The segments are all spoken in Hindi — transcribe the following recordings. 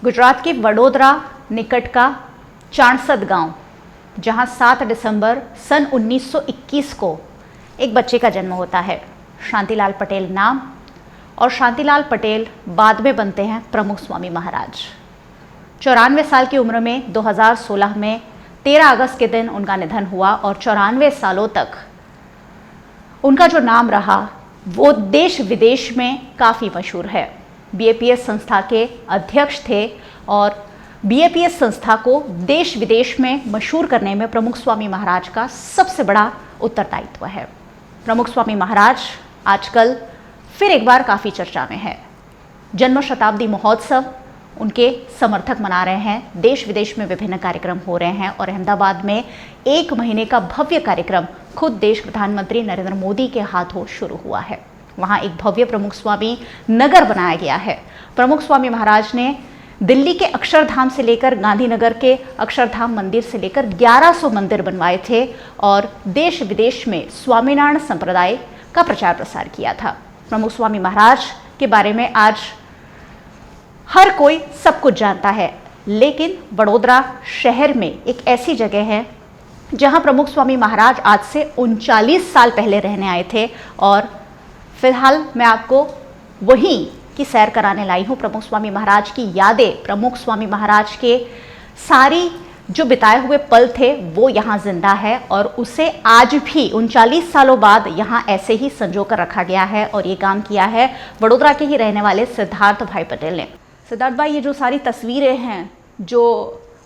गुजरात के वडोदरा निकट का चाणसद गांव, जहां 7 दिसंबर सन 1921 को एक बच्चे का जन्म होता है। शांतिलाल पटेल नाम, और शांतिलाल पटेल बाद में बनते हैं प्रमुख स्वामी महाराज। 94 साल की उम्र में 2016 में 13 अगस्त के दिन उनका निधन हुआ और 94 सालों तक उनका जो नाम रहा वो देश विदेश में काफ़ी मशहूर है। बीएपीएस संस्था के अध्यक्ष थे और बीएपीएस संस्था को देश विदेश में मशहूर करने में प्रमुख स्वामी महाराज का सबसे बड़ा उत्तरदायित्व है। प्रमुख स्वामी महाराज आजकल फिर एक बार काफ़ी चर्चा में है। जन्म शताब्दी महोत्सव उनके समर्थक मना रहे हैं, देश विदेश में विभिन्न कार्यक्रम हो रहे हैं और अहमदाबाद में 1 महीने का भव्य कार्यक्रम खुद देश प्रधानमंत्री नरेंद्र मोदी के हाथों शुरू हुआ है। वहाँ एक भव्य प्रमुख स्वामी नगर बनाया गया है। प्रमुख स्वामी महाराज ने दिल्ली के अक्षरधाम से लेकर गांधीनगर के अक्षरधाम मंदिर से लेकर 1100 मंदिर बनवाए थे और देश विदेश में स्वामीनारायण संप्रदाय का प्रचार प्रसार किया था। प्रमुख स्वामी महाराज के बारे में आज हर कोई सब कुछ जानता है, लेकिन वडोदरा शहर में एक ऐसी जगह है जहां प्रमुख स्वामी महाराज आज से 39 साल पहले रहने आए थे और फिलहाल मैं आपको वहीं की सैर कराने लाई हूँ। प्रमुख स्वामी महाराज की यादें, प्रमुख स्वामी महाराज के सारी जो बिताए हुए पल थे वो यहाँ जिंदा है और उसे आज भी 39 सालों बाद यहाँ ऐसे ही संजो कर रखा गया है और ये काम किया है वडोदरा के ही रहने वाले सिद्धार्थ भाई पटेल ने। सिद्धार्थ भाई, ये जो सारी तस्वीरें हैं जो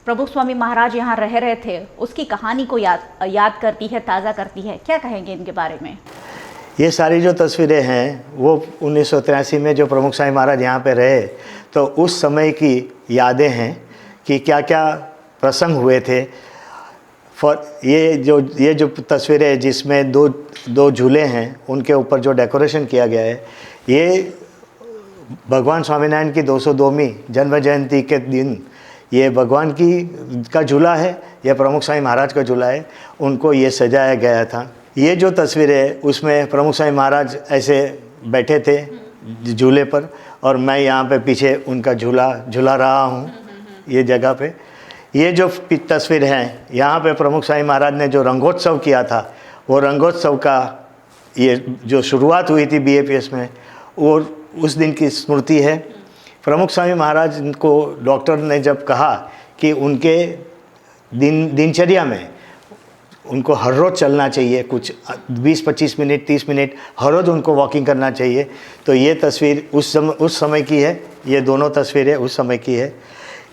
प्रमुख स्वामी महाराज यहाँ रह रहे थे उसकी कहानी को याद करती है, ताज़ा करती है, क्या कहेंगे इनके बारे में? ये सारी जो तस्वीरें हैं वो 1983 में जो प्रमुख स्वामी महाराज यहाँ पे रहे तो उस समय की यादें हैं कि क्या क्या प्रसंग हुए थे। ये जो तस्वीरें जिसमें दो झूले हैं उनके ऊपर जो डेकोरेशन किया गया है, ये भगवान स्वामीनारायण की 202वीं जन्म जयंती के दिन ये भगवान का झूला है, यह प्रमुख स्वामी महाराज का झूला है, उनको ये सजाया गया था। ये जो तस्वीर है उसमें प्रमुख स्वामी महाराज ऐसे बैठे थे झूले पर और मैं यहाँ पे पीछे उनका झूला रहा हूँ ये जगह पे। ये जो तस्वीर है यहाँ पे प्रमुख स्वामी महाराज ने जो रंगोत्सव किया था वो रंगोत्सव का ये जो शुरुआत हुई थी बीएपीएस में और उस दिन की स्मृति है। प्रमुख स्वामी महाराज को डॉक्टर ने जब कहा कि उनके दिनचर्या में उनको हर रोज़ चलना चाहिए, कुछ 20-25 मिनट 30 मिनट हर रोज़ उनको वॉकिंग करना चाहिए, तो ये तस्वीर उस समय की है। ये दोनों तस्वीरें उस समय की है।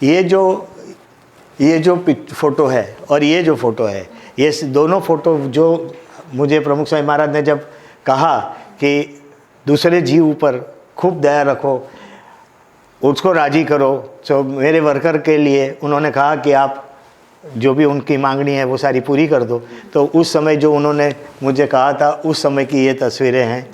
ये जो फ़ोटो है और ये जो फ़ोटो है, ये दोनों फ़ोटो जो मुझे प्रमुख स्वामी महाराज ने जब कहा कि दूसरे जीव ऊपर खूब दया रखो, उसको राज़ी करो, तो मेरे वर्कर के लिए उन्होंने कहा कि आप जो भी उनकी मांगनी है वो सारी पूरी कर दो। तो उस समय जो उन्होंने मुझे कहा था उस समय की ये तस्वीरें हैं।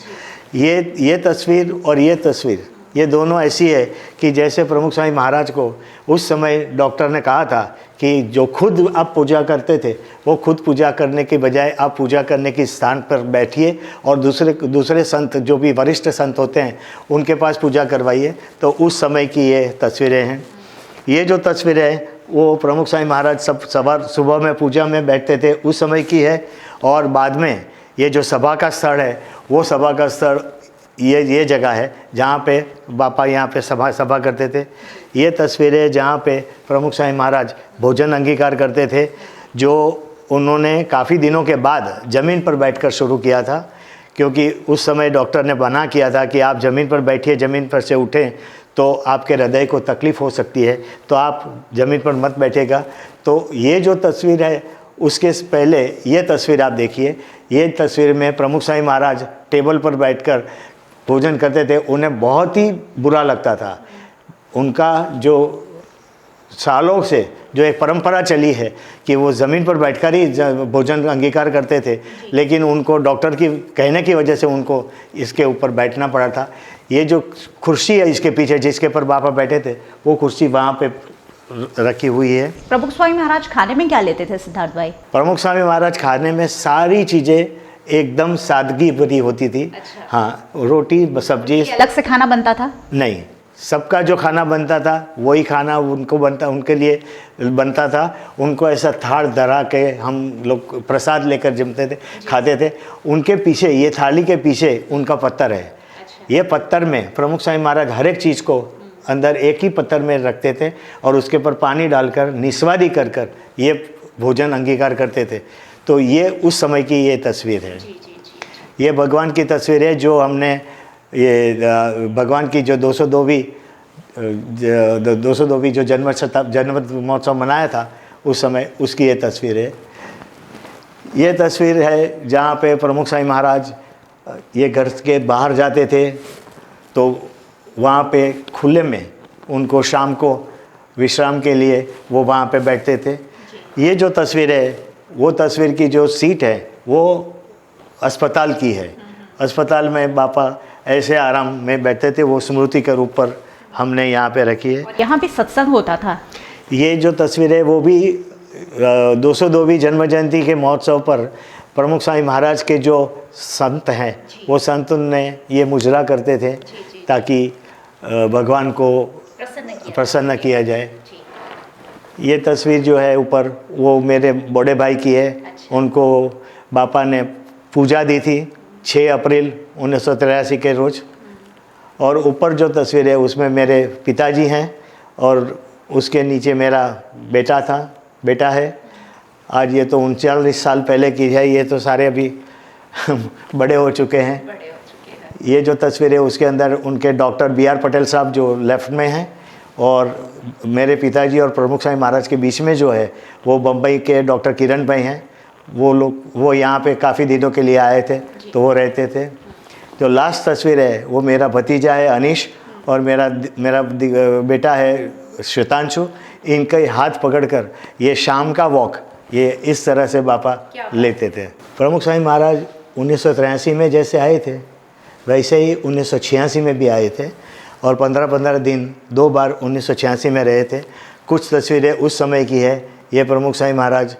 ये तस्वीर और ये तस्वीर ये दोनों ऐसी है कि जैसे प्रमुख स्वामी महाराज को उस समय डॉक्टर ने कहा था कि जो खुद आप पूजा करते थे वो खुद पूजा करने के बजाय आप पूजा करने के स्थान पर बैठिए और दूसरे संत जो भी वरिष्ठ संत होते हैं उनके पास पूजा करवाइए। तो उस समय की ये तस्वीरें हैं। ये जो तस्वीरें हैं वो प्रमुख स्वामी महाराज सुबह में पूजा में बैठते थे उस समय की है और बाद में ये जो सभा का स्थल है वो सभा का स्थल ये जगह है जहाँ पे बापा यहाँ पे सभा करते थे। ये तस्वीरें जहाँ पे प्रमुख स्वामी महाराज भोजन अंगीकार करते थे, जो उन्होंने काफ़ी दिनों के बाद ज़मीन पर बैठकर शुरू किया था, क्योंकि उस समय डॉक्टर ने मना किया था कि आप ज़मीन पर बैठिए, ज़मीन पर से उठें तो आपके हृदय को तकलीफ़ हो सकती है, तो आप ज़मीन पर मत बैठेगा। तो ये जो तस्वीर है उसके पहले ये तस्वीर आप देखिए। ये तस्वीर में प्रमुख स्वामी महाराज टेबल पर बैठकर भोजन करते थे। उन्हें बहुत ही बुरा लगता था। उनका जो सालों से जो एक परंपरा चली है कि वो ज़मीन पर बैठकर ही भोजन अंगीकार करते थे, लेकिन उनको डॉक्टर की कहने की वजह से उनको इसके ऊपर बैठना पड़ा था। ये जो कुर्सी है इसके पीछे जिसके पर बापा बैठे थे वो कुर्सी वहाँ पे रखी हुई है। प्रमुख स्वामी महाराज खाने में क्या लेते थे सिद्धार्थ भाई? प्रमुख स्वामी महाराज खाने में सारी चीज़ें एकदम सादगी भरी होती थी। अच्छा। हाँ, रोटी सब्जी अलग से खाना बनता था? नहीं, सबका जो खाना बनता था वही खाना उनके लिए बनता था। उनको ऐसा थाल धरा के हम लोग प्रसाद लेकर जमते थे, खाते थे। उनके पीछे, ये थाली के पीछे उनका पत्थर है। ये पत्थर में प्रमुख स्वामी महाराज हर एक चीज़ को अंदर एक ही पत्थर में रखते थे और उसके ऊपर पानी डालकर निस्वादी कर कर ये भोजन अंगीकार करते थे। तो ये उस समय की ये तस्वीर है। ये भगवान की तस्वीर है जो हमने ये भगवान की जो 202वीं जो जन्म महोत्सव मनाया था उस समय, उसकी ये तस्वीर है। ये तस्वीर है जहाँ पे प्रमुख स्वामी महाराज ये घर के बाहर जाते थे तो वहाँ पे खुले में उनको शाम को विश्राम के लिए वो वहाँ पे बैठते थे। ये जो तस्वीर है वो तस्वीर की जो सीट है वो अस्पताल की है। अस्पताल में बापा ऐसे आराम में बैठते थे, वो स्मृति के रूप पर हमने यहाँ पे रखी है। यहाँ भी सत्संग होता था। ये जो तस्वीर है वो भी 202वीं जन्म जयंती के महोत्सव पर प्रमुख स्वामी महाराज के जो संत हैं वो संत ने ये मुजरा करते थे ताकि भगवान को प्रसन्न किया जाए। ये तस्वीर जो है ऊपर वो मेरे बड़े भाई की है। उनको बापा ने पूजा दी थी 6 अप्रैल 1983 के रोज़। और ऊपर जो तस्वीर है उसमें मेरे पिताजी हैं और उसके नीचे मेरा बेटा है। आज ये तो 39 साल पहले की है। ये तो सारे अभी बड़े हो चुके हैं। ये जो तस्वीर है उसके अंदर उनके डॉक्टर BR पटेल साहब जो लेफ़्ट में हैं और मेरे पिताजी और प्रमुख स्वामी महाराज के बीच में जो है वो बम्बई के डॉक्टर किरण भाई हैं। वो यहाँ पे काफ़ी दिनों के लिए आए थे तो वो रहते थे। जो लास्ट तस्वीर है वो मेरा भतीजा है अनीश और मेरा बेटा है श्वेतांशु। इनके हाथ पकड़कर ये शाम का वॉक ये इस तरह से बापा लेते थे। प्रमुख स्वामी महाराज 1983 में जैसे आए थे वैसे ही 1986 में भी आए थे और 15-15 दिन 2 बार 1986 में रहे थे। कुछ तस्वीरें उस समय की है। ये प्रमुख स्वामी महाराज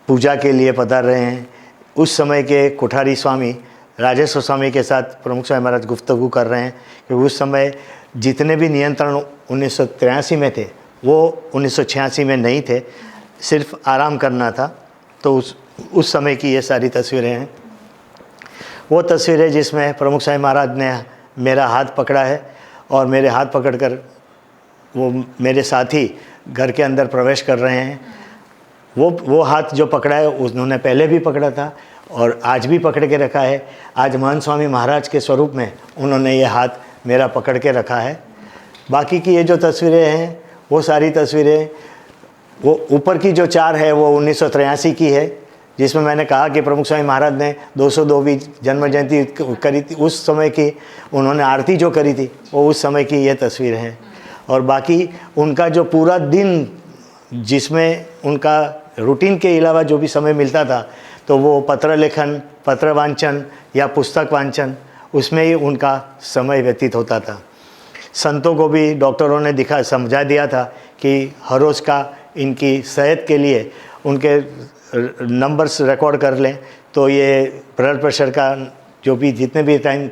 पूजा के लिए पधार रहे हैं। उस समय के कोठारी स्वामी राजेश्वर स्वामी के साथ प्रमुख स्वामी महाराज गुफ्तगू कर रहे हैं कि उस समय जितने भी नियंत्रण 1983 में थे वो 1986 में नहीं थे, सिर्फ आराम करना था। तो उस समय की ये सारी तस्वीरें हैं। वो तस्वीरें जिसमें प्रमुख स्वामी महाराज ने मेरा हाथ पकड़ा है और मेरे हाथ पकड़कर वो मेरे साथी घर के अंदर प्रवेश कर रहे हैं। वो हाथ जो पकड़ा है उन्होंने पहले भी पकड़ा था और आज भी पकड़ के रखा है। आज महंत स्वामी महाराज के स्वरूप में उन्होंने ये हाथ मेरा पकड़ के रखा है। बाकी की ये जो तस्वीरें हैं वो सारी तस्वीरें, वो ऊपर की जो 4 है वो 1983 की है जिसमें मैंने कहा कि प्रमुख स्वामी महाराज ने 202वीं जन्म जयंती करी थी। उस समय की उन्होंने आरती जो करी थी वो उस समय की ये तस्वीर है। और बाकी उनका जो पूरा दिन जिसमें उनका रूटीन के अलावा जो भी समय मिलता था तो वो पत्र लेखन, पत्र वांचन या पुस्तक वांचन, उसमें ही उनका समय व्यतीत होता था। संतों को भी डॉक्टरों ने समझा दिया था कि हर रोज़ का इनकी सेहत के लिए उनके नंबर्स रिकॉर्ड कर लें तो ये ब्लड प्रेशर का जो भी जितने भी टाइम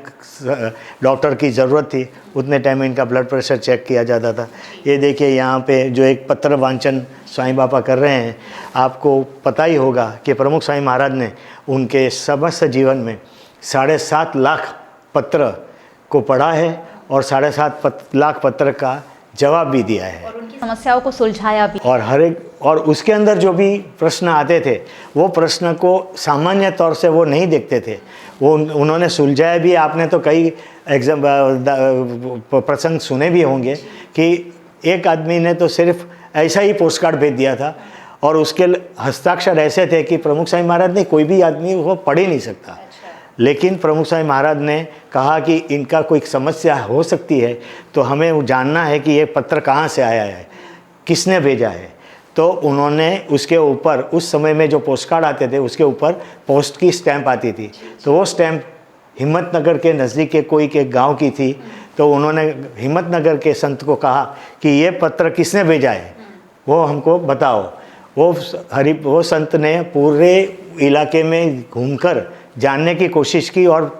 डॉक्टर की ज़रूरत थी उतने टाइम इनका ब्लड प्रेशर चेक किया जाता था। ये देखिए यहाँ पे जो एक पत्र वांचन स्वामी बापा कर रहे हैं, आपको पता ही होगा कि प्रमुख स्वामी महाराज ने उनके समस्त जीवन में 7.5 लाख पत्र को पढ़ा है और 7.5 लाख पत्र का जवाब भी दिया है और उनकी समस्याओं को सुलझाया भी। और उसके अंदर जो भी प्रश्न आते थे वो प्रश्न को सामान्य तौर से वो नहीं देखते थे, वो उन्होंने सुलझाया भी। आपने तो कई प्रसंग सुने भी होंगे कि एक आदमी ने तो सिर्फ ऐसा ही पोस्ट कार्ड भेज दिया था और उसके हस्ताक्षर ऐसे थे कि प्रमुख स्वामी महाराज ने कोई भी आदमी वो पढ़ ही नहीं सकता। लेकिन प्रमुख स्वामी महाराज ने कहा कि इनका कोई समस्या हो सकती है तो हमें जानना है कि ये पत्र कहाँ से आया है, किसने भेजा है। तो उन्होंने उसके ऊपर उस समय में जो पोस्ट कार्ड आते थे उसके ऊपर पोस्ट की स्टैंप आती थी, तो वो स्टैंप हिम्मतनगर के नज़दीक के कोई के गांव की थी। तो उन्होंने हिम्मतनगर के संत को कहा कि ये पत्र किसने भेजा है, वो हमको बताओ। वो संत ने पूरे इलाके में घूमकर जानने की कोशिश की और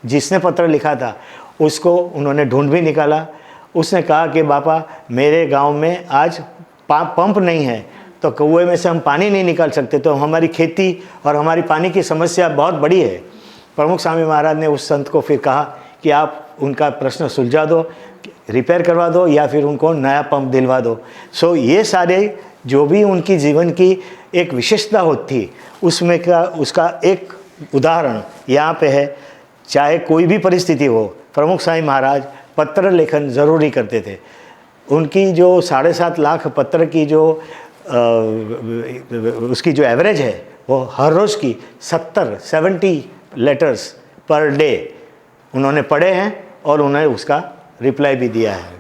जिसने पत्र लिखा था उसको उन्होंने ढूंढ भी निकाला। उसने कहा कि पापा मेरे गांव में आज पंप नहीं है, तो कुएं में से हम पानी नहीं निकाल सकते, तो हमारी खेती और हमारी पानी की समस्या बहुत बड़ी है। प्रमुख स्वामी महाराज ने उस संत को फिर कहा कि आप उनका प्रश्न सुलझा दो, रिपेयर करवा दो या फिर उनको नया पंप दिलवा दो। सो ये सारे जो भी उनकी जीवन की एक विशेषता होती थी, उसमें का उसका एक उदाहरण यहाँ पे है। चाहे कोई भी परिस्थिति हो, प्रमुख स्वामी महाराज पत्र लेखन ज़रूरी करते थे। उनकी जो 7.5 लाख पत्र की जो उसकी जो एवरेज है, वो हर रोज़ की 70 लेटर्स पर डे उन्होंने पढ़े हैं और उन्हें उसका रिप्लाई भी दिया है।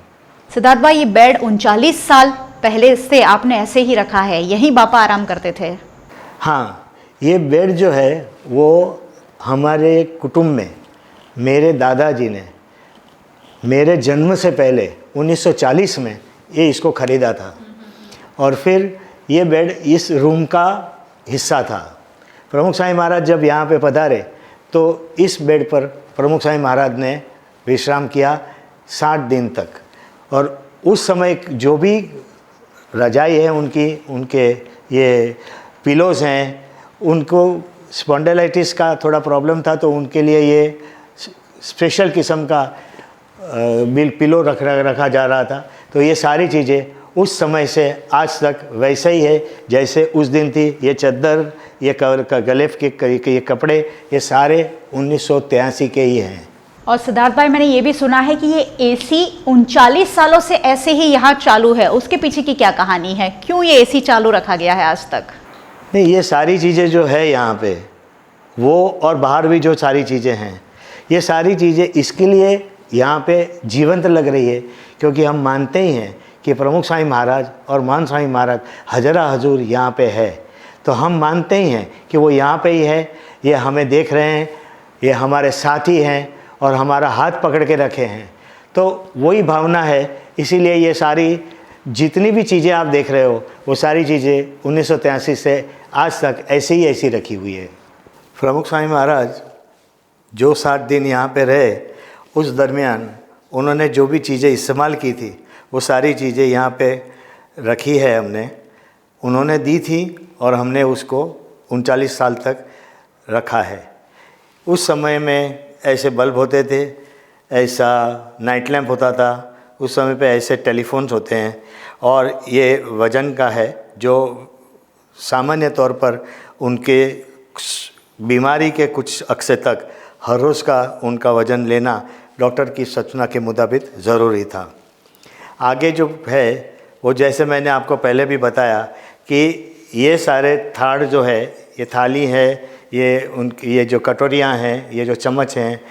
सिद्धार्थ भाई, ये बेड 39 साल पहले से आपने ऐसे ही रखा है, यहीं बापा आराम करते थे? हाँ, ये बेड जो है वो हमारे कुटुंब में मेरे दादाजी ने मेरे जन्म से पहले 1940 में ये इसको ख़रीदा था और फिर ये बेड इस रूम का हिस्सा था। प्रमुख स्वामी महाराज जब यहाँ पे पधारे तो इस बेड पर प्रमुख स्वामी महाराज ने विश्राम किया 60 दिन तक। और उस समय जो भी रजाई है उनके ये पिलोज़ हैं, उनको स्पॉन्डिलाइटिस का थोड़ा प्रॉब्लम था, तो उनके लिए ये स्पेशल किस्म का पिलो रखा जा रहा था। तो ये सारी चीज़ें उस समय से आज तक वैसे ही है जैसे उस दिन थी। ये चद्दर, ये गले के ये कपड़े, ये सारे 1983 के ही हैं। और सिद्धार्थ भाई, मैंने ये भी सुना है कि ये एसी 39 सालों से ऐसे ही यहाँ चालू है, उसके पीछे की क्या कहानी है? क्यों ये एसी चालू रखा गया है आज तक? नहीं, ये सारी चीज़ें जो है यहाँ पे, वो और बाहर भी जो सारी चीज़ें हैं, ये सारी चीज़ें इसके लिए यहाँ पे जीवंत लग रही है क्योंकि हम मानते ही हैं कि प्रमुख स्वामी महाराज और महान स्वामी महाराज हजरा हजूर यहाँ पे है। तो हम मानते ही हैं कि वो यहाँ पे ही है, ये हमें देख रहे हैं, ये हमारे साथी हैं और हमारा हाथ पकड़ के रखे हैं। तो वही भावना है, इसीलिए ये सारी जितनी भी चीज़ें आप देख रहे हो वो सारी चीज़ें 1983 से आज तक ऐसी रखी हुई है। प्रमुख स्वामी महाराज जो 60 दिन यहाँ पे रहे, उस दरमियान उन्होंने जो भी चीज़ें इस्तेमाल की थी वो सारी चीज़ें यहाँ पे रखी है हमने, उन्होंने दी थी और हमने उसको 39 साल तक रखा है। उस समय में ऐसे बल्ब होते थे, ऐसा नाइट लैंप होता था, उस समय पे ऐसे टेलीफोन्स होते हैं और ये वज़न का है जो सामान्य तौर पर उनके बीमारी के कुछ अक्से तक हर रोज़ का उनका वज़न लेना डॉक्टर की सूचना के मुताबिक ज़रूरी था। आगे जो है वो जैसे मैंने आपको पहले भी बताया कि ये सारे थाड़ जो है, ये थाली है, ये जो कटोरियाँ हैं, ये जो चम्मच हैं,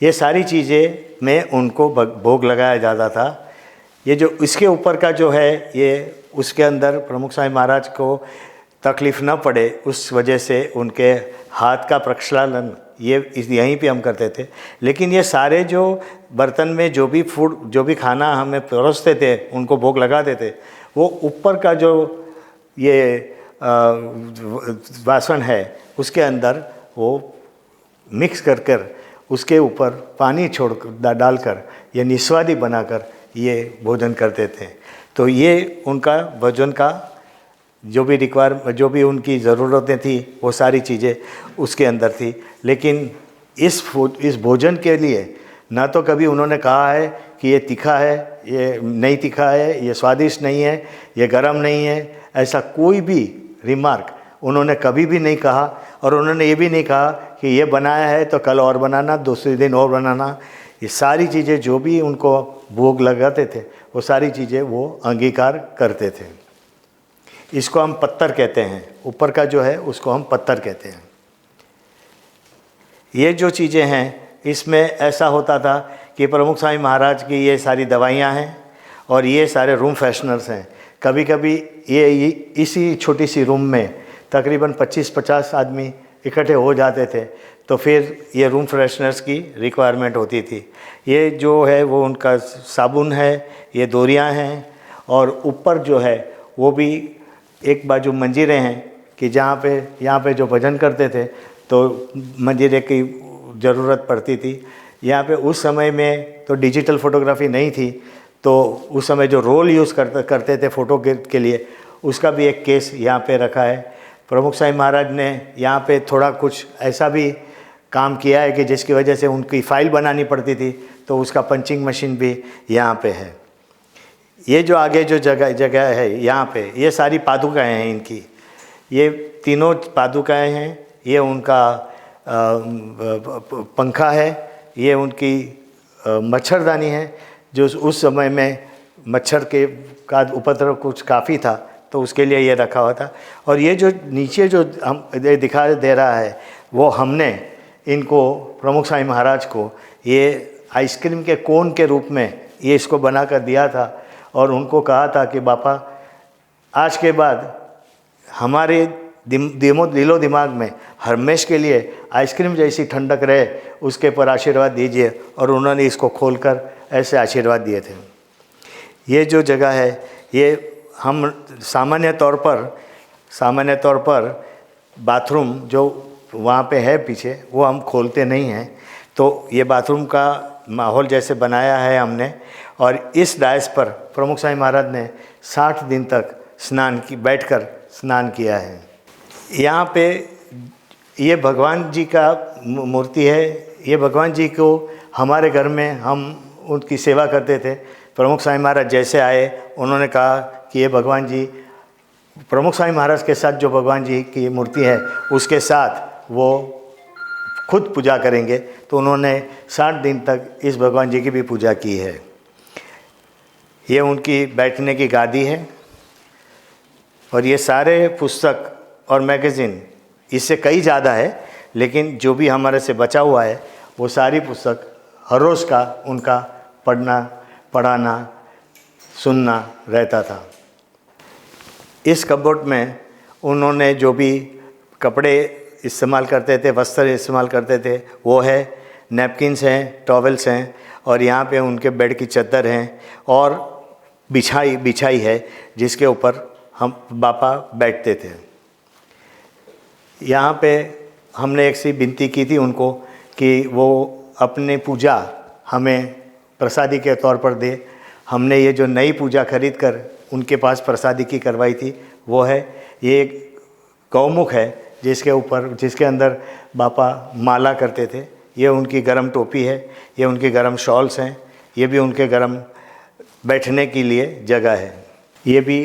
ये सारी चीज़ें में उनको भोग लगाया जाता था। ये जो इसके ऊपर का जो है, ये उसके अंदर प्रमुख स्वामी महाराज को तकलीफ़ न पड़े उस वजह से उनके हाथ का प्रक्षालन ये यहीं पे हम करते थे। लेकिन ये सारे जो बर्तन में जो भी खाना हमें परोसते थे, उनको भोग लगाते थे, वो ऊपर का जो ये वासन है उसके अंदर वो मिक्स कर उसके ऊपर पानी डालकर ये निस्वादी बनाकर ये भोजन करते थे। तो ये उनका भोजन का जो भी उनकी ज़रूरतें थी वो सारी चीज़ें उसके अंदर थी। लेकिन इस भोजन के लिए ना तो कभी उन्होंने कहा है कि ये तीखा है, ये नहीं तीखा है, ये स्वादिष्ट नहीं है, ये गरम नहीं है, ऐसा कोई भी रिमार्क उन्होंने कभी भी नहीं कहा। और उन्होंने ये भी नहीं कहा कि ये बनाया है तो कल और बनाना, दूसरे दिन और बनाना। ये सारी चीज़ें जो भी उनको भोग लगाते थे वो सारी चीज़ें वो अंगीकार करते थे। इसको हम पत्थर कहते हैं, ऊपर का जो है उसको हम पत्थर कहते हैं। ये जो चीज़ें हैं इसमें ऐसा होता था कि प्रमुख स्वामी महाराज की ये सारी दवाइयाँ हैं और ये सारे रूम फ्रेशनर्स हैं। कभी कभी ये इसी छोटी सी रूम में तकरीबन 25-50 आदमी इकट्ठे हो जाते थे, तो फिर ये रूम फ्रेशनर्स की रिक्वायरमेंट होती थी। ये जो है वो उनका साबुन है, ये दोरियां हैं और ऊपर जो है वो भी एक बाजू मंजीरे हैं कि यहाँ पे जो भजन करते थे तो मंजीरे की ज़रूरत पड़ती थी। यहाँ पे उस समय में तो डिजिटल फ़ोटोग्राफी नहीं थी, तो उस समय जो रोल यूज़ करते थे फ़ोटो के लिए, उसका भी एक केस यहाँ पे रखा है। प्रमुख स्वामी महाराज ने यहाँ पे थोड़ा कुछ ऐसा भी काम किया है कि जिसकी वजह से उनकी फ़ाइल बनानी पड़ती थी, तो उसका पंचिंग मशीन भी यहाँ पे है। ये जो आगे जो जगह है यहाँ पे, ये सारी पादुकाएँ हैं इनकी। ये तीनों पादुकाएँ हैं। ये उनका पंखा है, ये उनकी मच्छरदानी है, जो उस समय में मच्छर का उपद्रव कुछ काफ़ी था, तो उसके लिए ये रखा हुआ था। और ये जो नीचे जो हम दिखा दे रहा है, वो हमने इनको प्रमुख स्वामी महाराज को ये आइसक्रीम के कोन के रूप में ये इसको बना कर दिया था, और उनको कहा था कि बापा आज के बाद हमारे दिलो दिमाग में हमेश के लिए आइसक्रीम जैसी ठंडक रहे, उसके पर आशीर्वाद दीजिए। और उन्होंने इसको खोलकर ऐसे आशीर्वाद दिए थे। ये जो जगह है, ये हम सामान्य तौर पर बाथरूम जो वहाँ पे है पीछे, वो हम खोलते नहीं हैं। तो ये बाथरूम का माहौल जैसे बनाया है हमने, और इस डायस पर प्रमुख स्वामी महाराज ने 60 दिन तक बैठकर स्नान किया है। यहाँ पे ये भगवान जी का मूर्ति है। ये भगवान जी को हमारे घर में हम उनकी सेवा करते थे। प्रमुख स्वामी महाराज जैसे आए, उन्होंने कहा कि ये भगवान जी, प्रमुख स्वामी महाराज के साथ जो भगवान जी की मूर्ति है, उसके साथ वो खुद पूजा करेंगे। तो उन्होंने 60 दिन तक इस भगवान जी की भी पूजा की है। ये उनकी बैठने की गादी है। और ये सारे पुस्तक और मैगज़ीन, इससे कई ज़्यादा है, लेकिन जो भी हमारे से बचा हुआ है, वो सारी पुस्तक हर रोज़ का उनका पढ़ाना सुनना रहता था। इस कपबोर्ड में उन्होंने जो भी कपड़े इस्तेमाल करते थे, वस्त्र इस्तेमाल करते थे, वो है, नैपकिन्स हैं, टॉवेल्स हैं, और यहाँ पे उनके बेड की चादर हैं, और बिछाई है जिसके ऊपर हम बापा बैठते थे। यहाँ पे हमने एक सी विनती की थी उनको कि वो अपनी पूजा हमें प्रसादी के तौर पर दे। हमने ये जो नई पूजा खरीद कर उनके पास प्रसादी की करवाई थी, वो है, ये गौमुख है जिसके अंदर बापा माला करते थे। ये उनकी गरम टोपी है, ये उनकी गरम शॉल्स हैं, ये भी उनके गरम बैठने के लिए जगह है। ये भी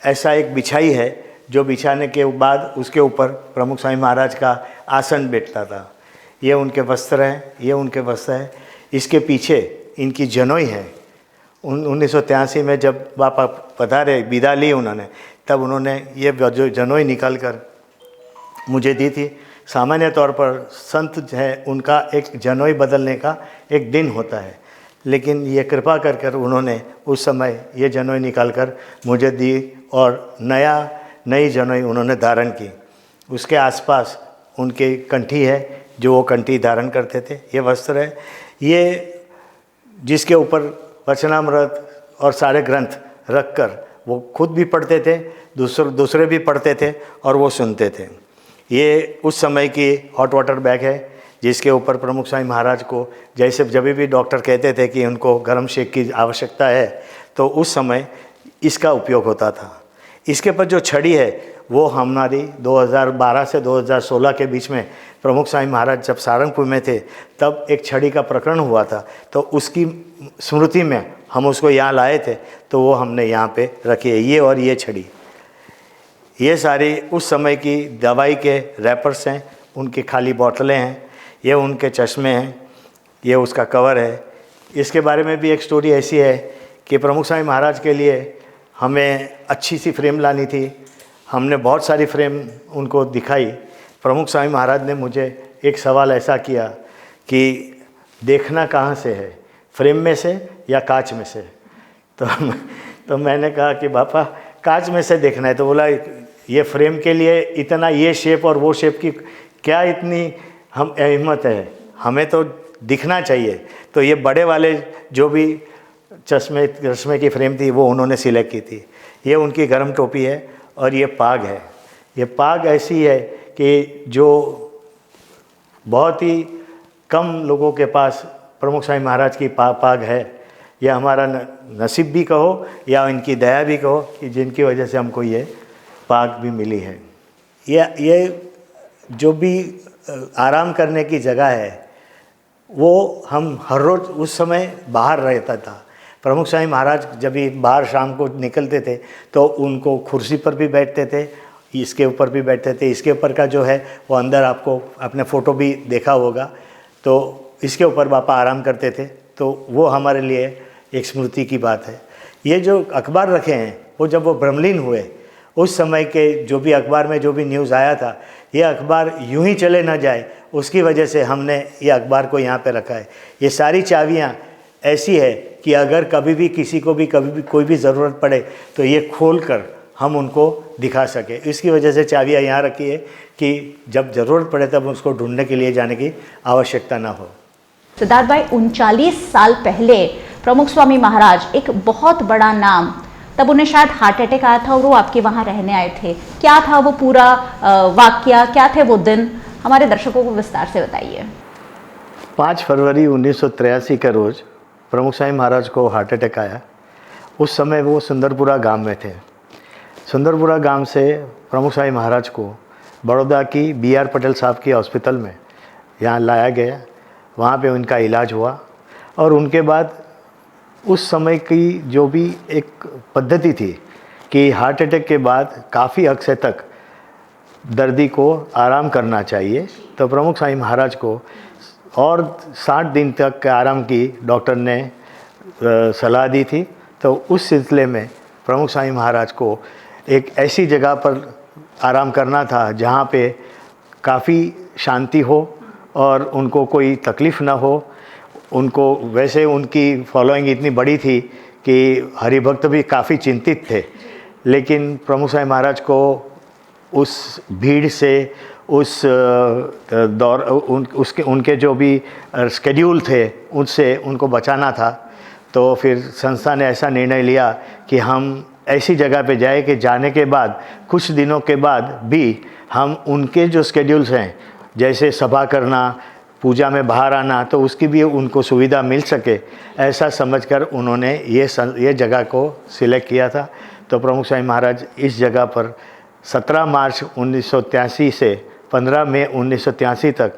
ऐसा एक बिछाई है जो बिछाने के बाद उसके ऊपर प्रमुख स्वामी महाराज का आसन बैठता था। ये उनके वस्त्र हैं, ये उनके वस्त्र हैं। इसके पीछे इनकी जनोई है। 1983 में जब बापा पधारे, विदा ली उन्होंने, तब उन्होंने ये जो जनोई निकाल कर मुझे दी थी। सामान्य तौर पर संत है, उनका एक जनोई बदलने का एक दिन होता है, लेकिन ये कृपा कर उन्होंने उस समय ये जनोई निकाल कर मुझे दी, और नई जनोई उन्होंने धारण की। उसके आसपास उनके कंठी है, जो वो कंठी धारण करते थे। ये वस्त्र है, ये जिसके ऊपर वचनामृत और सारे ग्रंथ रखकर वो खुद भी पढ़ते थे, दूसरे भी पढ़ते थे, और वो सुनते थे। ये उस समय की हॉट वाटर बैग है, जिसके ऊपर प्रमुख स्वामी महाराज को जैसे जब भी डॉक्टर कहते थे कि उनको गर्म शेक की आवश्यकता है, तो उस समय इसका उपयोग होता था। इसके पर जो छड़ी है, वो हमारी 2012 से 2016 के बीच में प्रमुख स्वामी महाराज जब सारंगपुर में थे, तब एक छड़ी का प्रकरण हुआ था, तो उसकी स्मृति में हम उसको यहाँ लाए थे, तो वो हमने यहाँ पे रखी है। ये और ये छड़ी, ये सारी उस समय की दवाई के रैपर्स हैं, उनकी खाली बोतलें हैं, ये उनके चश्मे हैं, ये उसका कवर है। इसके बारे में भी एक स्टोरी ऐसी है कि प्रमुख स्वामी महाराज के लिए हमें अच्छी सी फ्रेम लानी थी। हमने बहुत सारी फ्रेम उनको दिखाई। प्रमुख स्वामी महाराज ने मुझे एक सवाल ऐसा किया कि देखना कहाँ से है, फ्रेम में से या कांच में से? तो मैंने कहा कि बापा कांच में से देखना है। तो बोला ये फ्रेम के लिए इतना ये शेप और वो शेप की क्या इतनी हम हिम्मत है, हमें तो दिखना चाहिए। तो ये बड़े वाले जो भी चश्मे की फ्रेम थी, वो उन्होंने सिलेक्ट की थी। ये उनकी गर्म टोपी है, और ये पाग है। ये पाग ऐसी है कि जो बहुत ही कम लोगों के पास प्रमुख स्वामी महाराज की पाग है। यह हमारा नसीब भी कहो या इनकी दया भी कहो कि जिनकी वजह से हमको ये पाक भी मिली है। ये जो भी आराम करने की जगह है वो हम हर रोज़ उस समय बाहर रहता था। प्रमुख स्वामी महाराज जब भी बाहर शाम को निकलते थे तो उनको कुर्सी पर भी बैठते थे, इसके ऊपर भी बैठते थे। इसके ऊपर का जो है वो अंदर आपको अपने फ़ोटो भी देखा होगा, तो इसके ऊपर बापा आराम करते थे। तो वो हमारे लिए एक स्मृति की बात है। ये जो अखबार रखे हैं वो जब वो ब्रह्मलीन हुए उस समय के जो भी अखबार में जो भी न्यूज़ आया था, ये अखबार यूं ही चले ना जाए उसकी वजह से हमने ये अखबार को यहाँ पे रखा है। ये सारी चाबियाँ ऐसी है कि अगर कभी भी किसी को भी कभी भी कोई भी ज़रूरत पड़े तो ये खोल कर हम उनको दिखा सके। इसकी वजह से चाबियाँ यहाँ रखी है कि जब ज़रूरत पड़े तब उसको ढूंढने के लिए जाने की आवश्यकता ना हो। सिद्धार्थ भाई, 39 साल पहले प्रमुख स्वामी महाराज एक बहुत बड़ा नाम, तब उन्हें शायद हार्ट अटैक आया था और वो आपके वहाँ रहने आए थे। क्या था वो पूरा वाकया, क्या थे वो दिन, हमारे दर्शकों को विस्तार से बताइए। 5 फरवरी 1983 का रोज़ प्रमुख स्वामी महाराज को हार्ट अटैक आया। उस समय वो सुंदरपुरा गांव में थे। सुंदरपुरा गांव से प्रमुख स्वामी महाराज को बड़ौदा की BR पटेल साहब की हॉस्पिटल में यहाँ लाया गया। वहाँ पे उनका इलाज हुआ और उनके बाद उस समय की जो भी एक पद्धति थी कि हार्ट अटैक के बाद काफ़ी अरसे तक दर्दी को आराम करना चाहिए, तो प्रमुख स्वामी महाराज को और 60 दिन तक के आराम की डॉक्टर ने सलाह दी थी। तो उस सिलसिले में प्रमुख स्वामी महाराज को एक ऐसी जगह पर आराम करना था जहाँ पे काफ़ी शांति हो और उनको कोई तकलीफ़ ना हो। उनको वैसे उनकी फॉलोइंग इतनी बड़ी थी कि हरिभक्त भी काफ़ी चिंतित थे, लेकिन प्रमुख स्वामी महाराज को उस भीड़ से, उस दौर उनके जो भी स्केड्यूल थे उससे उनको बचाना था। तो फिर संस्था ने ऐसा निर्णय लिया कि हम ऐसी जगह पे जाए कि जाने के बाद कुछ दिनों के बाद भी हम उनके जो स्केड्यूल्स हैं, जैसे सभा करना, पूजा में बाहर आना, तो उसकी भी उनको सुविधा मिल सके, ऐसा समझकर उन्होंने ये जगह को सिलेक्ट किया था। तो प्रमुख स्वामी महाराज इस जगह पर 17 मार्च 1983 से 15 मई 1983 तक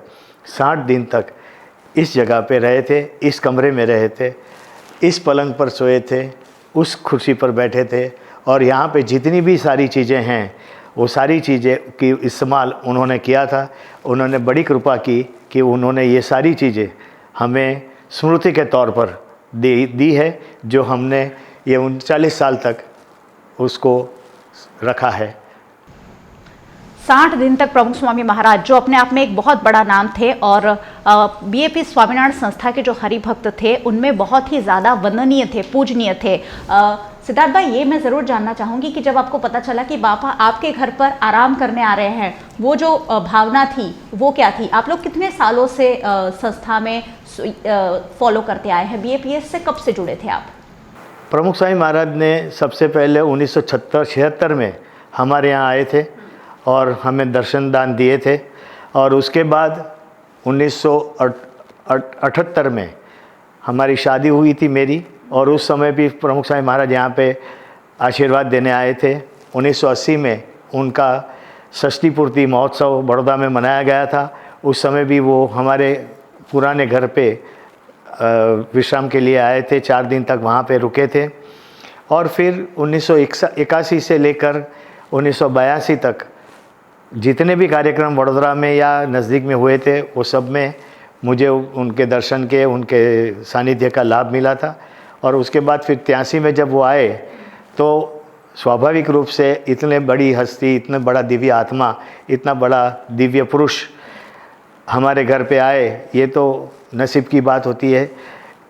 60 दिन तक इस जगह पे रहे थे, इस कमरे में रहे थे, इस पलंग पर सोए थे, उस कुर्सी पर बैठे थे। और यहाँ पे जितनी भी सारी चीज़ें हैं वो सारी चीज़ें की इस्तेमाल उन्होंने किया था। उन्होंने बड़ी कृपा की कि उन्होंने ये सारी चीज़ें हमें स्मृति के तौर पर दी है, जो हमने ये 39 साल तक उसको रखा है। 60 दिन तक प्रमुख स्वामी महाराज, जो अपने आप में एक बहुत बड़ा नाम थे और BAP स्वामीनारायण संस्था के जो हरिभक्त थे उनमें बहुत ही ज़्यादा वंदनीय थे, पूजनीय थे। सिद्धार्थ भाई, ये मैं ज़रूर जानना चाहूँगी कि जब आपको पता चला कि बापा आपके घर पर आराम करने आ रहे हैं, वो जो भावना थी वो क्या थी? आप लोग कितने सालों से संस्था में फॉलो करते आए हैं? BAPS से कब से जुड़े थे आप? प्रमुख स्वामी महाराज ने सबसे पहले 1976 में हमारे यहाँ आए थे और हमें दर्शन दान दिए थे। और उसके बाद 1978 में हमारी शादी हुई थी मेरी, और उस समय भी प्रमुख स्वामी महाराज यहाँ पे आशीर्वाद देने आए थे। 1980 में उनका षष्ठी पूर्ति महोत्सव बड़ौदा में मनाया गया था। उस समय भी वो हमारे पुराने घर पे विश्राम के लिए आए थे, 4 दिन तक वहाँ पे रुके थे। और फिर 1981 से लेकर 1982 तक जितने भी कार्यक्रम वडोदरा में या नज़दीक में हुए थे वो सब में मुझे उनके दर्शन के, उनके सानिध्य का लाभ मिला था। और उसके बाद फिर 83 में जब वो आए तो स्वाभाविक रूप से इतने बड़ी हस्ती, इतना बड़ा दिव्य आत्मा, इतना बड़ा दिव्य पुरुष हमारे घर पे आए, ये तो नसीब की बात होती है,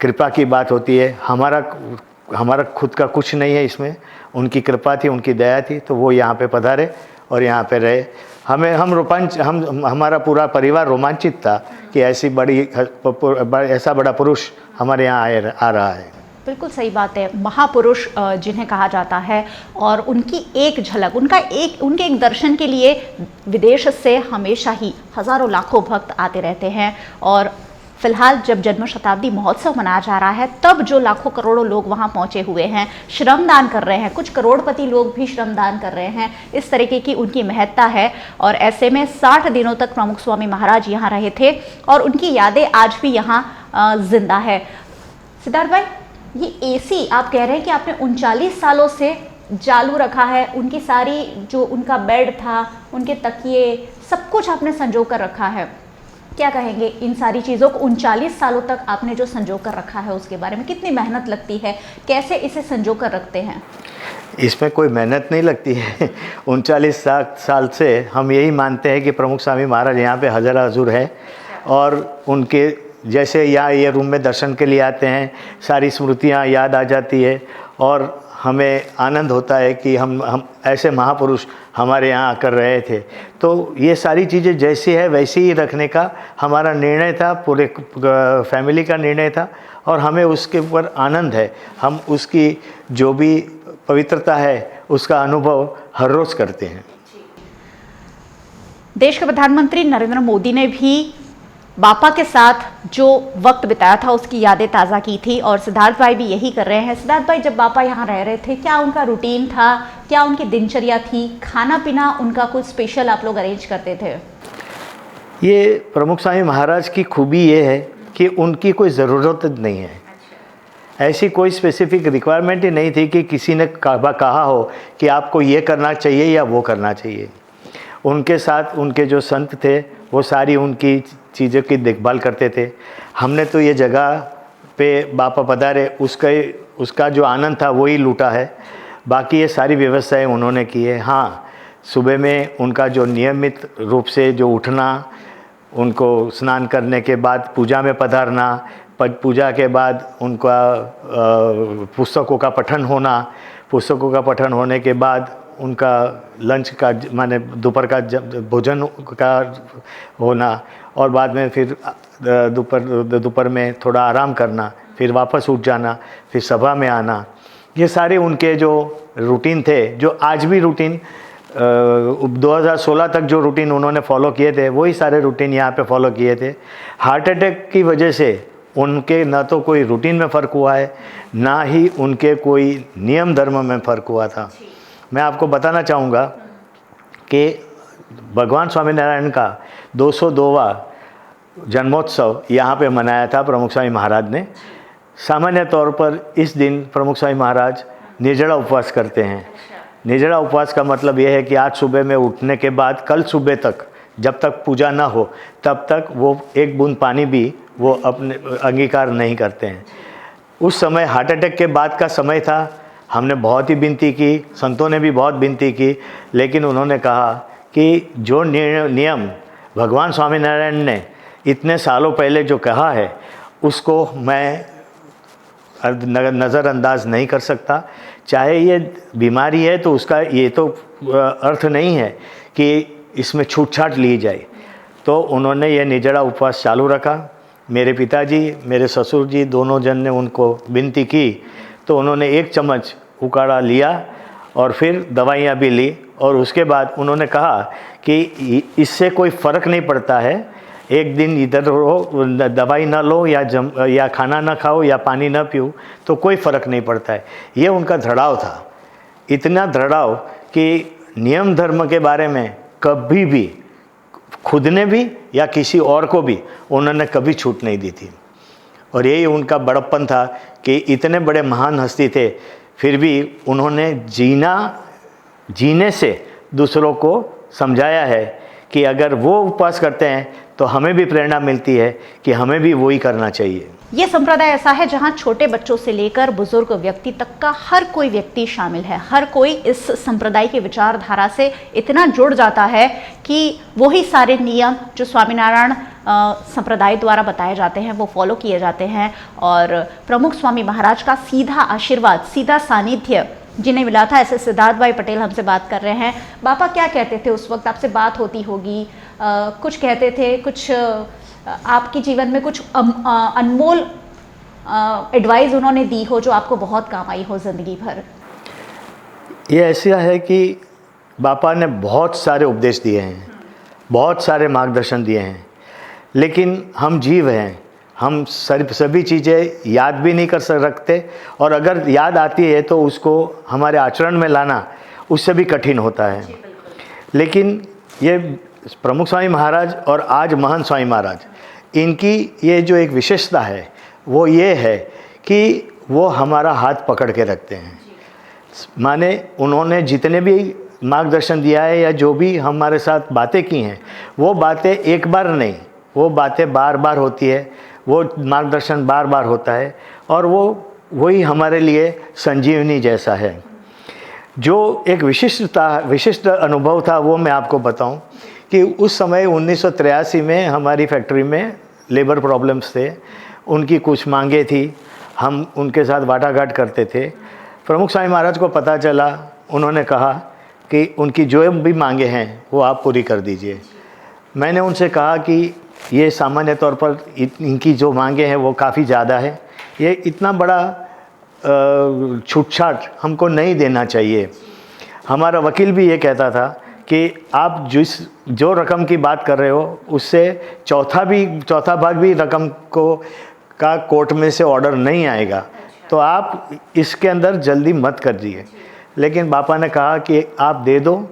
कृपा की बात होती है। हमारा खुद का कुछ नहीं है इसमें, उनकी कृपा थी, उनकी दया थी, तो वो यहाँ पे पधारे और यहाँ पे रहे। हमारा पूरा परिवार रोमांचित था कि ऐसा बड़ा पुरुष हमारे यहाँ आ रहा है। बिल्कुल सही बात है। महापुरुष जिन्हें कहा जाता है, और उनकी एक झलक, उनके एक दर्शन के लिए विदेश से हमेशा ही हज़ारों लाखों भक्त आते रहते हैं। और फिलहाल जब जन्म शताब्दी महोत्सव मनाया जा रहा है तब जो लाखों करोड़ों लोग वहां पहुंचे हुए हैं, श्रमदान कर रहे हैं, कुछ करोड़पति लोग भी श्रमदान कर रहे हैं, इस तरीके की उनकी महत्ता है। और ऐसे में 60 दिनों तक प्रमुख स्वामी महाराज यहाँ रहे थे और उनकी यादें आज भी यहाँ जिंदा है। सिद्धार्थ भाई, ये एसी आप कह रहे हैं कि आपने 39 सालों से चालू रखा है, उनकी सारी जो उनका बेड था, उनके तकिए, सब कुछ आपने संजो कर रखा है। क्या कहेंगे इन सारी चीज़ों को 39 सालों तक आपने जो संजो कर रखा है उसके बारे में? कितनी मेहनत लगती है, कैसे इसे संजो कर रखते हैं? इसमें कोई मेहनत नहीं लगती है। 39 साल से हम यही मानते हैं कि प्रमुख स्वामी महाराज यहाँ पे हज़र हजूर है और उनके जैसे यहाँ ये रूम में दर्शन के लिए आते हैं, सारी स्मृतियाँ याद आ जाती है और हमें आनंद होता है कि हम ऐसे महापुरुष हमारे यहाँ आकर रहे थे। तो ये सारी चीज़ें जैसी है वैसी ही रखने का हमारा निर्णय था, पूरे फैमिली का निर्णय था और हमें उसके ऊपर आनंद है। हम उसकी जो भी पवित्रता है उसका अनुभव हर रोज़ करते हैं। देश के प्रधानमंत्री नरेंद्र मोदी ने भी बापा के साथ जो वक्त बिताया था उसकी यादें ताज़ा की थी और सिद्धार्थ भाई भी यही कर रहे हैं। सिद्धार्थ भाई, जब बापा यहाँ रह रहे थे क्या उनका रूटीन था, क्या उनकी दिनचर्या थी, खाना पीना उनका कुछ स्पेशल आप लोग अरेंज करते थे? ये प्रमुख स्वामी महाराज की खूबी ये है कि उनकी कोई ज़रूरत नहीं है। ऐसी कोई स्पेसिफिक रिक्वायरमेंट ही नहीं थी कि किसी ने कहा हो कि आपको ये करना चाहिए या वो करना चाहिए। उनके साथ उनके जो संत थे वो सारी उनकी चीज़ों की देखभाल करते थे। हमने तो ये जगह पे बापा पधारे उसका जो आनंद था वही लूटा है। बाकी ये सारी व्यवस्थाएं उन्होंने की है। हाँ, सुबह में उनका जो नियमित रूप से जो उठना, उनको स्नान करने के बाद पूजा में पधारना, पूजा के बाद उनका पुस्तकों का पठन होना, पुस्तकों का पठन होने के बाद उनका लंच का माने दोपहर का भोजन का होना और बाद में फिर दोपहर में थोड़ा आराम करना, फिर वापस उठ जाना, फिर सभा में आना। ये सारे उनके जो रूटीन थे, जो आज भी रूटीन 2016 तक जो रूटीन उन्होंने फॉलो किए थे वही सारे रूटीन यहाँ पे फॉलो किए थे। हार्ट अटैक की वजह से उनके ना तो कोई रूटीन में फ़र्क हुआ है, ना ही उनके कोई नियम धर्म में फ़र्क हुआ था। मैं आपको बताना चाहूँगा कि भगवान स्वामीनारायण का 202वां जन्मोत्सव यहाँ पे मनाया था प्रमुख स्वामी महाराज ने। सामान्य तौर पर इस दिन प्रमुख स्वामी महाराज निर्जला उपवास करते हैं। निर्जला उपवास का मतलब यह है कि आज सुबह में उठने के बाद कल सुबह तक जब तक पूजा ना हो तब तक वो एक बूंद पानी भी वो अपने अंगीकार नहीं करते हैं। उस समय हार्ट अटैक के बाद का समय था। हमने बहुत ही विनती की, संतों ने भी बहुत विनती की, लेकिन उन्होंने कहा कि जो नियम भगवान स्वामीनारायण ने इतने सालों पहले जो कहा है उसको मैं नज़रअंदाज नहीं कर सकता। चाहे ये बीमारी है तो उसका ये तो अर्थ नहीं है कि इसमें छूट-छाट ली जाए। तो उन्होंने ये निर्जला उपवास चालू रखा। मेरे पिताजी, मेरे ससुर जी दोनों जन ने उनको विनती की तो उन्होंने 1 चम्मच उकाड़ा लिया और फिर दवाइयाँ भी ली और उसके बाद उन्होंने कहा कि इससे कोई फ़र्क नहीं पड़ता है, एक दिन इधर हो, दवाई ना लो या खाना ना खाओ या पानी ना पियो तो कोई फ़र्क नहीं पड़ता है। ये उनका दृढ़ाव था, इतना दृढ़ाव कि नियम धर्म के बारे में कभी भी खुद ने भी या किसी और को भी उन्होंने कभी छूट नहीं दी थी। और यही उनका बड़प्पन था कि इतने बड़े महान हस्ती थे फिर भी उन्होंने जीने से दूसरों को समझाया है कि अगर वो उपवास करते हैं तो हमें भी प्रेरणा मिलती है कि हमें भी वही करना चाहिए। ये संप्रदाय ऐसा है जहां छोटे बच्चों से लेकर बुजुर्ग व्यक्ति तक का हर कोई व्यक्ति शामिल है। हर कोई इस संप्रदाय की विचारधारा से इतना जुड़ जाता है कि वही सारे नियम जो स्वामीनारायण संप्रदाय द्वारा बताए जाते हैं वो फॉलो किए जाते हैं। और प्रमुख स्वामी महाराज का सीधा आशीर्वाद, सीधा सानिध्य जिन्हें मिला था, ऐसे सिद्धार्थ भाई पटेल हमसे बात कर रहे हैं। बापा क्या कहते थे उस वक्त? आपसे बात होती होगी, कुछ कहते थे, कुछ आपके जीवन में कुछ अनमोल एडवाइस उन्होंने दी हो जो आपको बहुत काम आई हो ज़िंदगी भर? ये ऐसा है कि बापा ने बहुत सारे उपदेश दिए हैं, बहुत सारे मार्गदर्शन दिए हैं, लेकिन हम जीव हैं, हम सभी चीज़ें याद भी नहीं कर रखते, और अगर याद आती है तो उसको हमारे आचरण में लाना उससे भी कठिन होता है। लेकिन ये प्रमुख स्वामी महाराज और आज महंत स्वामी महाराज, इनकी ये जो एक विशेषता है वो ये है कि वो हमारा हाथ पकड़ के रखते हैं। माने उन्होंने जितने भी मार्गदर्शन दिया है या जो भी हमारे साथ बातें की हैं, वो बातें एक बार नहीं, वो बातें बार बार होती है, वो मार्गदर्शन बार बार होता है, और वही हमारे लिए संजीवनी जैसा है। जो एक विशिष्ट अनुभव था वो मैं आपको बताऊं कि उस समय 1983 में हमारी फैक्ट्री में लेबर प्रॉब्लम्स थे, उनकी कुछ मांगे थी, हम उनके साथ वाटाघाट करते थे। प्रमुख स्वामी महाराज को पता चला, उन्होंने कहा कि उनकी जो भी मांगे हैं वो आप पूरी कर दीजिए। मैंने उनसे कहा कि ये सामान्य तौर पर इनकी जो मांगे हैं वो काफ़ी ज़्यादा है, ये इतना बड़ा छूट-छाट हमको नहीं देना चाहिए। हमारा वकील भी ये कहता था कि आप जो रकम की बात कर रहे हो उससे चौथा भाग भी रकम का कोर्ट में से ऑर्डर नहीं आएगा, तो आप इसके अंदर जल्दी मत करिए। लेकिन बापा ने कहा कि आप दे दो,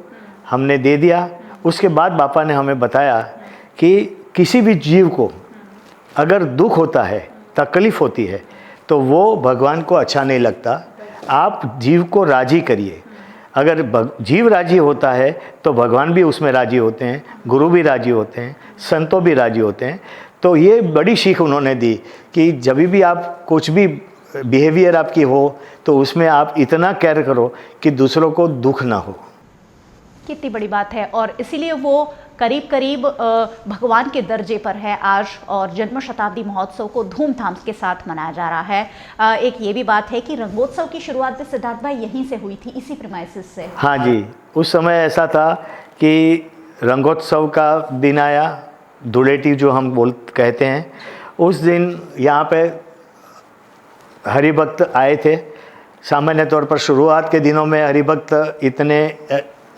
हमने दे दिया। उसके बाद बापा ने हमें बताया कि किसी भी जीव को अगर दुख होता है, तकलीफ़ होती है, तो वो भगवान को अच्छा नहीं लगता। आप जीव को राजी करिए। अगर जीव राजी होता है तो भगवान भी उसमें राजी होते हैं, गुरु भी राजी होते हैं, संतों भी राजी होते हैं। तो ये बड़ी सीख उन्होंने दी कि जब भी आप कुछ भी बिहेवियर आपकी हो तो उसमें आप इतना केयर करो कि दूसरों को दुख ना हो। कितनी बड़ी बात है, और इसीलिए वो करीब करीब भगवान के दर्जे पर है आज, और जन्म शताब्दी महोत्सव को धूमधाम के साथ मनाया जा रहा है। एक ये भी बात है कि रंगोत्सव की शुरुआत भी सिद्धार्थ भाई यहीं से हुई थी, इसी प्रीमाइसिस से। हाँ जी, उस समय ऐसा था कि रंगोत्सव का दिन आया, धुलेटी जो हम कहते हैं, उस दिन यहाँ पे हरिभक्त आए थे। सामान्य तौर पर शुरुआत के दिनों में हरिभक्त इतने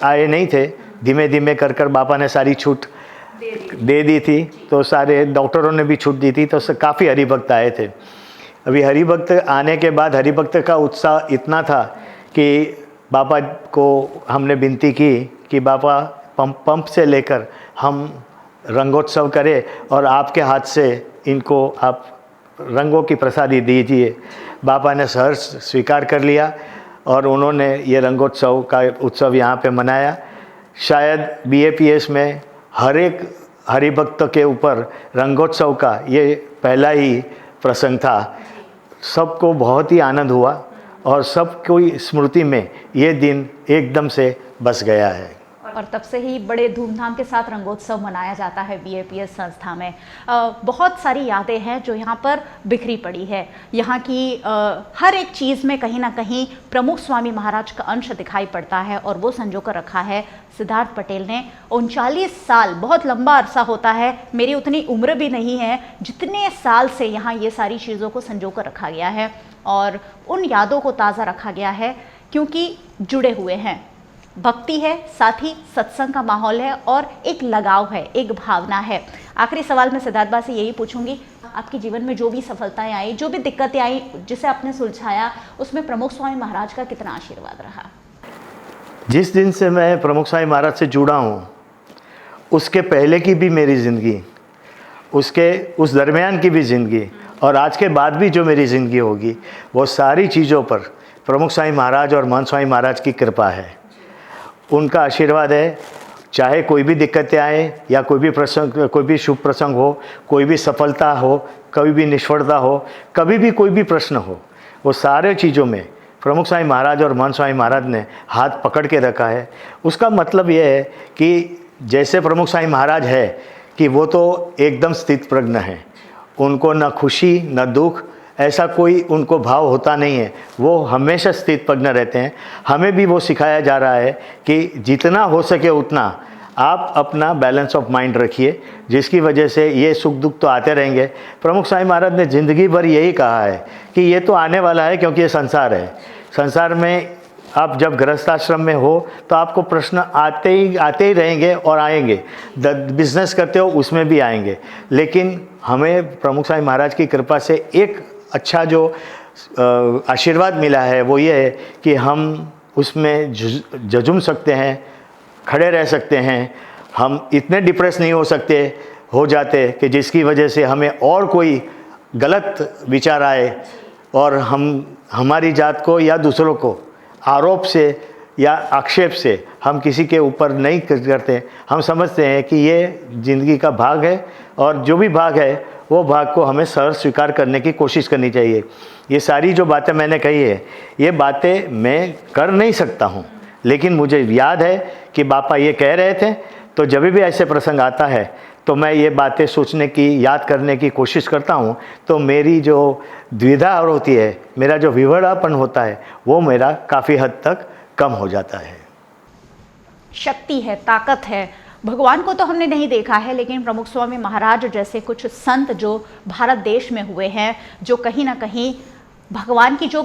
आए नहीं थे, धीमे धीमे कर बापा ने सारी छूट दे दी थी, तो सारे डॉक्टरों ने भी छूट दी थी, तो काफ़ी हरिभक्त आए थे। अभी हरिभक्त आने के बाद हरिभक्त का उत्साह इतना था कि बापा को हमने विनती की कि बापा पंप से लेकर हम रंगोत्सव करें और आपके हाथ से इनको आप रंगों की प्रसादी दीजिए। बापा ने सहर्ष स्वीकार कर लिया और उन्होंने ये रंगोत्सव का उत्सव यहाँ पे मनाया। शायद BAPS में हर एक हरिभक्त के ऊपर रंगोत्सव का ये पहला ही प्रसंग था। सबको बहुत ही आनंद हुआ और सबको स्मृति में ये दिन एकदम से बस गया है, और तब से ही बड़े धूमधाम के साथ रंगोत्सव मनाया जाता है BAPS संस्था में। बहुत सारी यादें हैं जो यहाँ पर बिखरी पड़ी है। यहाँ की हर एक चीज़ में कहीं ना कहीं प्रमुख स्वामी महाराज का अंश दिखाई पड़ता है, और वो संजो कर रखा है सिद्धार्थ पटेल ने। 39 साल बहुत लंबा अरसा होता है, मेरी उतनी उम्र भी नहीं है जितने साल से यहाँ ये सारी चीज़ों को संजो कर रखा गया है, और उन यादों को ताज़ा रखा गया है क्योंकि जुड़े हुए हैं। भक्ति है, साथ ही सत्संग का माहौल है, और एक लगाव है, एक भावना है। आखिरी सवाल मैं सिद्धार्थ बा से यही पूछूंगी, आपके जीवन में जो भी सफलताएं आई, जो भी दिक्कतें आई, जिसे आपने सुलझाया, उसमें प्रमुख स्वामी महाराज का कितना आशीर्वाद रहा? जिस दिन से मैं प्रमुख स्वामी महाराज से जुड़ा हूँ, उसके पहले की भी मेरी ज़िंदगी, उस दरमियान की भी ज़िंदगी, और आज के बाद भी जो मेरी ज़िंदगी होगी, वो सारी चीज़ों पर प्रमुख स्वामी महाराज और महंत स्वामी महाराज की कृपा है, उनका आशीर्वाद है। चाहे कोई भी दिक्कतें आए या कोई भी प्रसंग, कोई भी शुभ प्रसंग हो, कोई भी सफलता हो, कभी भी निष्फलता हो, कभी भी कोई भी प्रश्न हो, वो सारे चीज़ों में प्रमुख स्वामी महाराज और महंत स्वामी महाराज ने हाथ पकड़ के रखा है। उसका मतलब ये है कि जैसे प्रमुख स्वामी महाराज है कि वो तो एकदम स्थित प्रज्ञ है, उनको न खुशी न दुख ऐसा कोई उनको भाव होता नहीं है, वो हमेशा स्थित प्रज्ञ रहते हैं। हमें भी वो सिखाया जा रहा है कि जितना हो सके उतना आप अपना बैलेंस ऑफ माइंड रखिए, जिसकी वजह से ये सुख दुख तो आते रहेंगे। प्रमुख स्वामी महाराज ने ज़िंदगी भर यही कहा है कि ये तो आने वाला है, क्योंकि ये संसार है, संसार में आप जब गृहस्थाश्रम में हो तो आपको प्रश्न आते ही रहेंगे और आएंगे। बिजनेस करते हो उसमें भी आएंगे, लेकिन हमें प्रमुख स्वामी महाराज की कृपा से एक अच्छा जो आशीर्वाद मिला है वो ये है कि हम उसमें झुझुम सकते हैं, खड़े रह सकते हैं। हम इतने डिप्रेस नहीं हो जाते कि जिसकी वजह से हमें और कोई गलत विचार आए और हमारी जात को या दूसरों को आरोप से या आक्षेप से हम किसी के ऊपर नहीं करते। हम समझते हैं कि ये ज़िंदगी का भाग है और जो भी भाग है वो भाग को हमें सहर्ष स्वीकार करने की कोशिश करनी चाहिए। ये सारी जो बातें मैंने कही है, ये बातें मैं कर नहीं सकता हूँ, लेकिन मुझे याद है कि बापा ये कह रहे थे। तो जब भी ऐसे प्रसंग आता है तो मैं ये बातें सोचने की, याद करने की कोशिश करता हूँ, तो मेरी जो द्विधा होती है, मेरा जो विवड़ापन होता है, वो मेरा काफ़ी हद तक कम हो जाता है। शक्ति है, ताकत है। भगवान को तो हमने नहीं देखा है, लेकिन प्रमुख स्वामी महाराज जैसे कुछ संत जो भारत देश में हुए हैं, जो कहीं ना कहीं भगवान की जो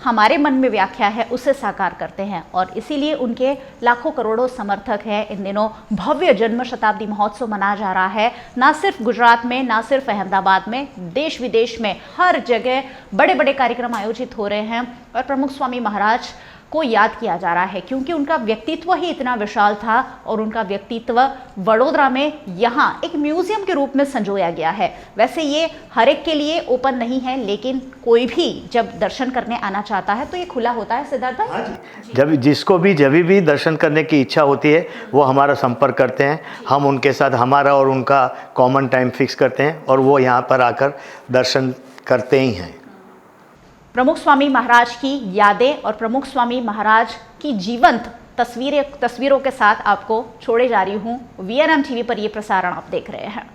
हमारे मन में व्याख्या है उसे साकार करते हैं, और इसीलिए उनके लाखों करोड़ों समर्थक हैं। इन दिनों भव्य जन्म शताब्दी महोत्सव मनाया जा रहा है, ना सिर्फ गुजरात में, ना सिर्फ अहमदाबाद में, देश विदेश में हर जगह बड़े बड़े कार्यक्रम आयोजित हो रहे हैं और प्रमुख स्वामी महाराज को याद किया जा रहा है, क्योंकि उनका व्यक्तित्व ही इतना विशाल था और उनका व्यक्तित्व वडोदरा में यहाँ एक म्यूजियम के रूप में संजोया गया है। वैसे ये हर एक के लिए ओपन नहीं है, लेकिन कोई भी जब दर्शन करने आना चाहता है तो ये खुला होता है। सिद्धार्थ भाई, हाँ जी, जब भी दर्शन करने की इच्छा होती है वो हमारा संपर्क करते हैं। हम उनके साथ हमारा और उनका कॉमन टाइम फिक्स करते हैं और वो यहाँ पर आकर दर्शन करते ही हैं। प्रमुख स्वामी महाराज की यादें और प्रमुख स्वामी महाराज की जीवंत तस्वीरों के साथ आपको छोड़े जा रही हूँ। VRM TV पर ये प्रसारण आप देख रहे हैं।